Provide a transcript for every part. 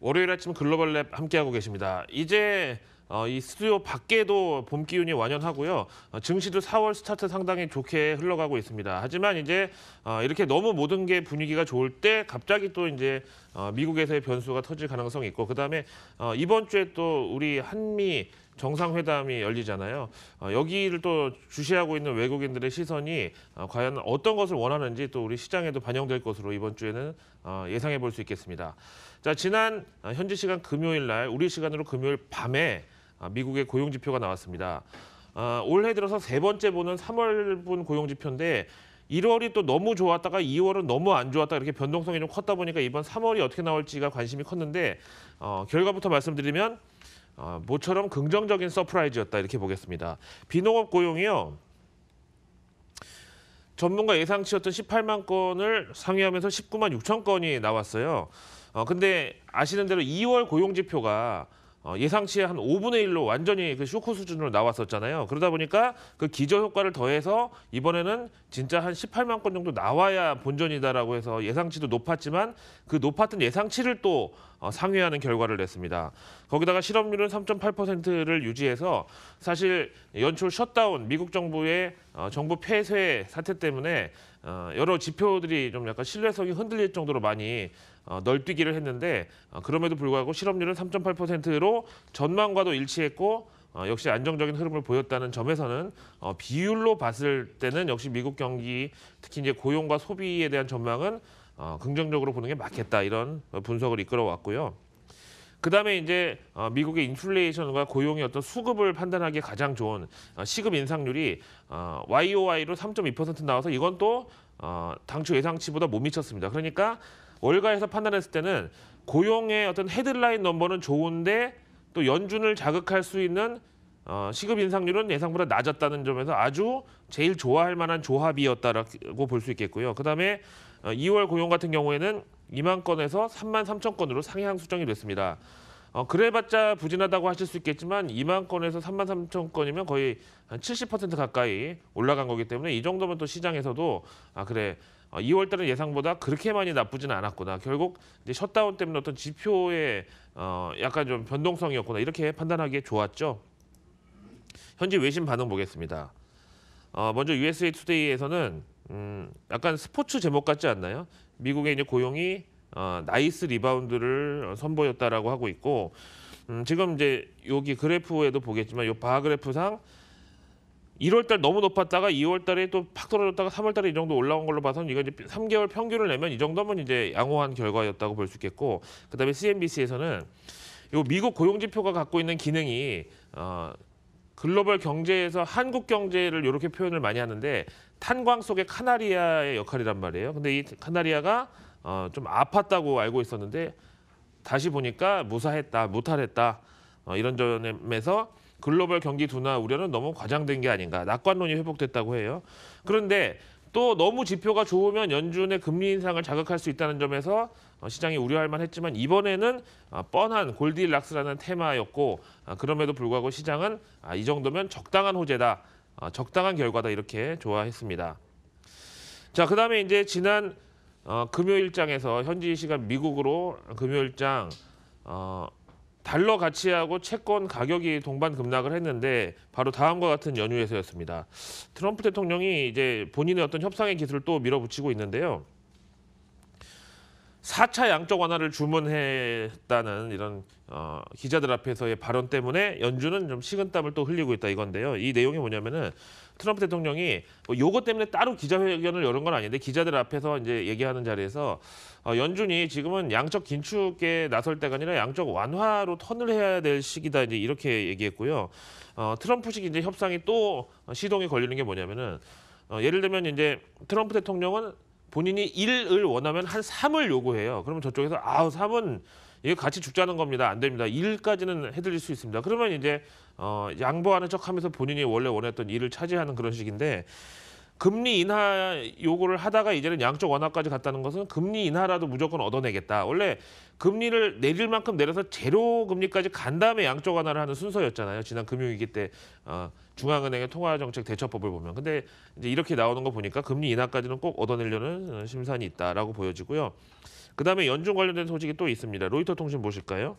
월요일 아침 글로벌 랩 함께하고 계십니다. 이제 이 스튜디오 밖에도 봄 기운이 완연하고요. 증시도 4월 스타트 상당히 좋게 흘러가고 있습니다. 하지만 이제 이렇게 너무 모든 게 분위기가 좋을 때 갑자기 또 이제 미국에서의 변수가 터질 가능성이 있고 그다음에 이번 주에 또 우리 한미 정상회담이 열리잖아요. 여기를 또 주시하고 있는 외국인들의 시선이 과연 어떤 것을 원하는지 또 우리 시장에도 반영될 것으로 이번 주에는 예상해 볼 수 있겠습니다. 자, 지난 현지 시간 금요일 날 우리 시간으로 금요일 밤에 미국의 고용 지표가 나왔습니다. 올해 들어서 세 번째 보는 3월분 고용 지표인데 1월이 또 너무 좋았다가 2월은 너무 안 좋았다 이렇게 변동성이 좀 컸다 보니까 이번 3월이 어떻게 나올지가 관심이 컸는데 결과부터 말씀드리면 모처럼 긍정적인 서프라이즈였다 이렇게 보겠습니다. 비농업 고용이요. 전문가 예상치였던 18만 건을 상회하면서 19만 6천 건이 나왔어요. 근데 아시는 대로 2월 고용 지표가 예상치의 한 5분의 1로 완전히 그 쇼크 수준으로 나왔었잖아요. 그러다 보니까 그 기저 효과를 더해서 이번에는 진짜 한 18만 건 정도 나와야 본전이다라고 해서 예상치도 높았지만 그 높았던 예상치를 또 상회하는 결과를 냈습니다. 거기다가 실업률은 3.8%를 유지해서 사실 연초 셧다운 미국 정부의 정부 폐쇄 사태 때문에 여러 지표들이 좀 약간 신뢰성이 흔들릴 정도로 많이 널뛰기를 했는데 그럼에도 불구하고 실업률은 3.8%로 전망과도 일치했고 역시 안정적인 흐름을 보였다는 점에서는 비율로 봤을 때는 역시 미국 경기 특히 이제 고용과 소비에 대한 전망은 긍정적으로 보는 게 맞겠다 이런 분석을 이끌어왔고요. 그다음에 이제 미국의 인플레이션과 고용의 어떤 수급을 판단하기에 가장 좋은 시급 인상률이 YOY로 3.2% 나와서 이건 또 당초 예상치보다 못 미쳤습니다. 그러니까 월가에서 판단했을 때는 고용의 어떤 헤드라인 넘버는 좋은데 또 연준을 자극할 수 있는 시급 인상률은 예상보다 낮았다는 점에서 아주 제일 좋아할 만한 조합이었다라고 볼 수 있겠고요. 그다음에 2월 고용 같은 경우에는 2만 건에서 3만 3천 건으로 상향 수정이 됐습니다. 그래봤자 부진하다고 하실 수 있겠지만 2만 건에서 3만 3천 건이면 거의 한 70% 가까이 올라간 거기 때문에 이 정도면 또 시장에서도 그래 2월 달은 예상보다 그렇게 많이 나쁘지는 않았구나. 결국 이제 셧다운 때문에 어떤 지표의 약간 좀 변동성이었구나. 이렇게 판단하기에 좋았죠. 현지 외신 반응 보겠습니다. 먼저 USA 투데이에서는 약간 스포츠 제목 같지 않나요? 미국의 이제 고용이 나이스 리바운드를 선보였다라고 하고 있고 지금 이제 여기 그래프에도 보겠지만 이 바 그래프상 1월 달 너무 높았다가 2월 달에 또 팍 떨어졌다가 3월 달에 이 정도 올라온 걸로 봐서는 이거 이제 3개월 평균을 내면 이 정도면 이제 양호한 결과였다고 볼 수 있겠고 그다음에 CNBC에서는 이 미국 고용 지표가 갖고 있는 기능이 글로벌 경제에서 한국 경제를 이렇게 표현을 많이 하는데 탄광 속의 카나리아의 역할이란 말이에요. 근데 이 카나리아가 좀 아팠다고 알고 있었는데 다시 보니까 무사했다, 무탈했다 이런 점에서 글로벌 경기 둔화 우려는 너무 과장된 게 아닌가. 낙관론이 회복됐다고 해요. 그런데 또 너무 지표가 좋으면 연준의 금리 인상을 자극할 수 있다는 점에서 시장이 우려할 만했지만 이번에는 뻔한 골디락스라는 테마였고 그럼에도 불구하고 시장은 이 정도면 적당한 호재다. 적당한 결과다 이렇게 좋아했습니다. 자, 그다음에 이제 지난 금요일장에서 현지 시간 미국으로 금요일장 달러 가치하고 채권 가격이 동반 급락을 했는데 바로 다음과 같은 연유에서였습니다. 트럼프 대통령이 이제 본인의 어떤 협상의 기술을 또 밀어붙이고 있는데요. 4차 양적 완화를 주문했다는 이런 기자들 앞에서의 발언 때문에 연준은 좀 식은땀을 또 흘리고 있다 이건데요. 이 내용이 뭐냐면은 트럼프 대통령이 요거 때문에 따로 기자회견을 열은 건 아닌데 기자들 앞에서 이제 얘기하는 자리에서 연준이 지금은 양적 긴축에 나설 때가 아니라 양적 완화로 턴을 해야 될 시기다 이제 이렇게 얘기했고요. 트럼프식 이제 협상이 또 시동이 걸리는 게 뭐냐면은 예를 들면 이제 트럼프 대통령은 본인이 1을 원하면 한 3을 요구해요. 그러면 저쪽에서 3은 이거 같이 죽자는 겁니다. 안 됩니다. 1까지는 해드릴 수 있습니다. 그러면 이제 양보하는 척하면서 본인이 원래 원했던 1을 차지하는 그런 식인데 금리 인하 요구를 하다가 이제는 양적 완화까지 갔다는 것은 금리 인하라도 무조건 얻어내겠다. 원래 금리를 내릴 만큼 내려서 제로 금리까지 간 다음에 양적 완화를 하는 순서였잖아요. 지난 금융위기 때 중앙은행의 통화정책 대처법을 보면. 근데 이제 이렇게 나오는 거 보니까 금리 인하까지는 꼭 얻어내려는 심산이 있다라고 보여지고요. 그다음에 연준 관련된 소식이 또 있습니다. 로이터 통신 보실까요?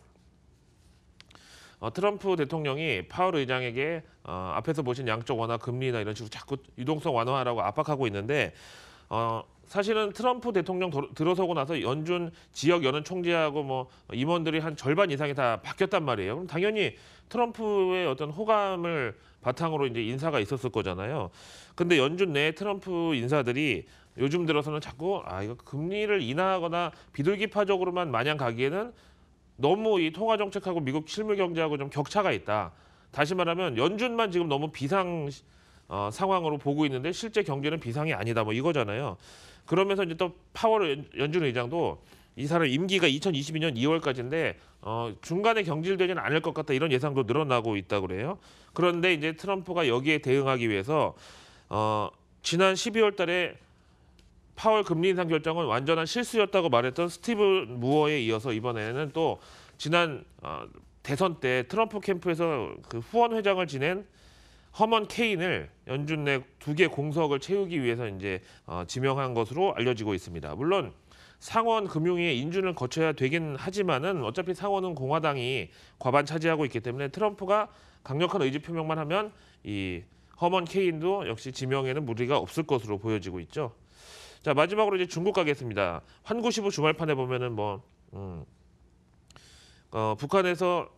트럼프 대통령이 파월 의장에게 앞에서 보신 양적 완화 금리나 이런 식으로 자꾸 유동성 완화하라고 압박하고 있는데 사실은 트럼프 대통령 들어서고 나서 연준 지역 연은 총재하고 뭐 임원들이 한 절반 이상이 다 바뀌었단 말이에요. 그럼 당연히 트럼프의 어떤 호감을 바탕으로 이제 인사가 있었을 거잖아요. 근데 연준 내 트럼프 인사들이 요즘 들어서는 자꾸 이거 금리를 인하하거나 비둘기파적으로만 마냥 가기에는 너무 이 통화 정책하고 미국 실물 경제하고 좀 격차가 있다. 다시 말하면 연준만 지금 너무 비상 상황으로 보고 있는데 실제 경제는 비상이 아니다. 뭐 이거잖아요. 그러면서 이제 또 파월 연준 의장도 이 사람 임기가 2022년 2월까지인데 중간에 경질되지는 않을 것 같다. 이런 예상도 늘어나고 있다고 그래요. 그런데 이제 트럼프가 여기에 대응하기 위해서 지난 12월 달에 파월 금리 인상 결정은 완전한 실수였다고 말했던 스티브 무어에 이어서 이번에는 또 지난 대선 때 트럼프 캠프에서 그 후원 회장을 지낸 허먼 케인을 연준 내 2개 공석을 채우기 위해서 이제 지명한 것으로 알려지고 있습니다. 물론 상원 금융위의 인준을 거쳐야 되긴 하지만은 어차피 상원은 공화당이 과반 차지하고 있기 때문에 트럼프가 강력한 의지 표명만 하면 이 허먼 케인도 역시 지명에는 무리가 없을 것으로 보여지고 있죠. 자, 마지막으로 이제 중국 가겠습니다. 환구시부 주말판에 보면은 북한에서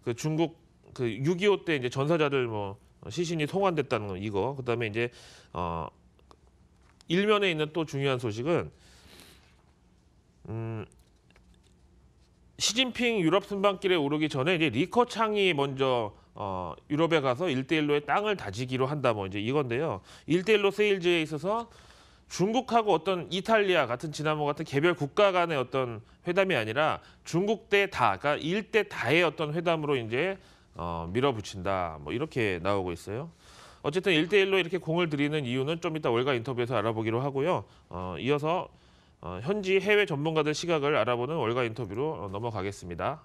그 중국 그 6.25 때 이제 전사자들 시신이 송환됐다는 거 이거. 그다음에 이제 일면에 있는 또 중요한 소식은 시진핑 유럽 순방길에 오르기 전에 이제 리커창이 먼저 유럽에 가서 1대1로의 땅을 다지기로 한다 뭐 이제 이건데요. 1대1로 세일즈에 있어서 중국하고 어떤 이탈리아 같은 지난번 같은 개별 국가 간의 어떤 회담이 아니라 중국 대 다, 그러니까 1대 다의 어떤 회담으로 이제 밀어붙인다. 뭐 이렇게 나오고 있어요. 어쨌든 1대1로 이렇게 공을 들이는 이유는 좀 이따 월가 인터뷰에서 알아보기로 하고요. 이어서 현지 해외 전문가들 시각을 알아보는 월가 인터뷰로 넘어가겠습니다.